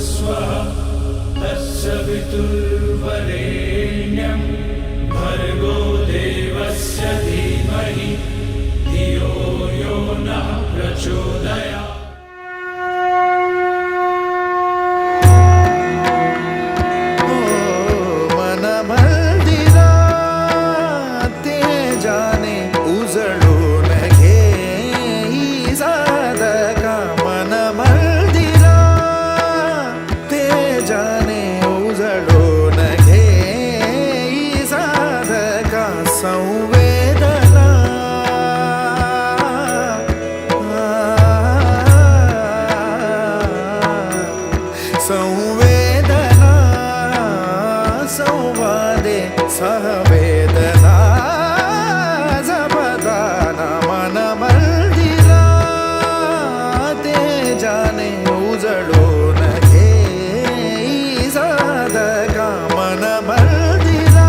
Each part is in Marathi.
स्वः तत्सवितुर्वरेण्यं भर्गो देवस्य धीमहि धियो यो नः प्रचोदयात्। संवेदना संवादे सहवेदना जपदाना मन मंदिरा ते जाने उजळून घे साधका मन मंदिरा।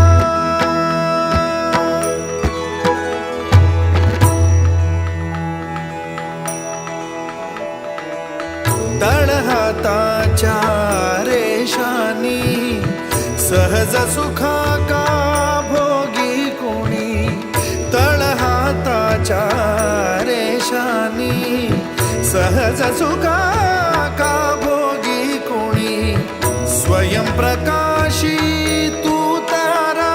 तळहाताच्या रेषानी सहज सुखा का भोगी कोणी, तळहाताच्या रेषानी सहज सुखा का भोगी कोणी, स्वयं प्रकाशी तू तारा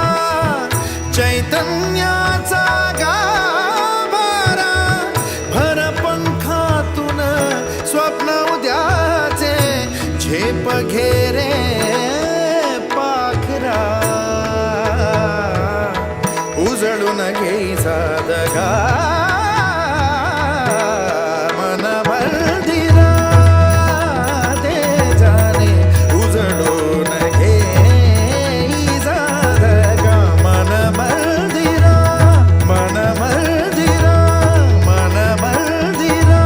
चैतन्याचा गाभारा, भर पंखातून स्वप्न उद्याचे झेप घेरे पाखरा, उजळून घे साधका मन मंदिरा ते जाणे उजळून घे साधका मन मंदिरा मन मंदिरा मन मंदिरा।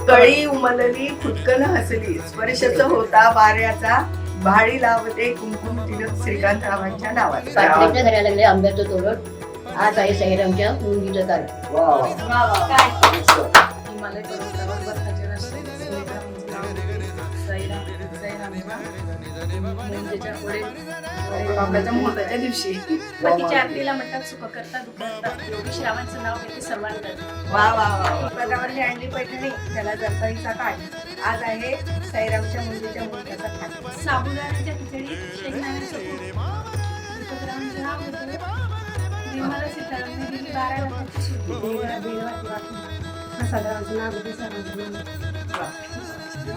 कळी उमलली फुटकन हसली, स्पर्शच होता वाऱ्याचा, भाळी लावते कुंकुम तिलक श्रीकांतरावांच्या नावाचा। पाटलीच्या घराला लागले आंब्याचं तोरण, आज आहे साईरामच्या मुंगीचं तारण। हिमालय पर्वतावर बर्फाचे रस्ते, मुंगीच्या पुढे आपल्याच्या मुहूर्ताच्या दिवशी पतीच्या आरतीला म्हणतात सुख करता दुःख करता, योगी श्रावणचं नाव घेते सर्वांना। वा वा वा। पदावर आणली पैठणी, त्याला जरताईचा काठ, आज आहे साईरामच्या मुंजीच्या मुहूर्ताचा थाट। साबुदाण्याच्या खिचडी, शेंगदाण्याचं कूट, तुकोबरावांचं नाव घेते, निर्मला सीतारामने दिली 12 लाखाची सुट्टी, सदारामचं नाव घेते सर्वांचं नाव।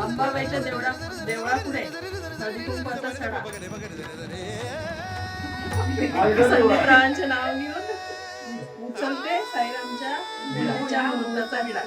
अंबाबाईच्या देवळापुढे हळदी कुंकवाचा सडा, संदीपरावांचे नाव घेऊन उचलते साईरामच्या मुलाच्या मुलाचा विडा।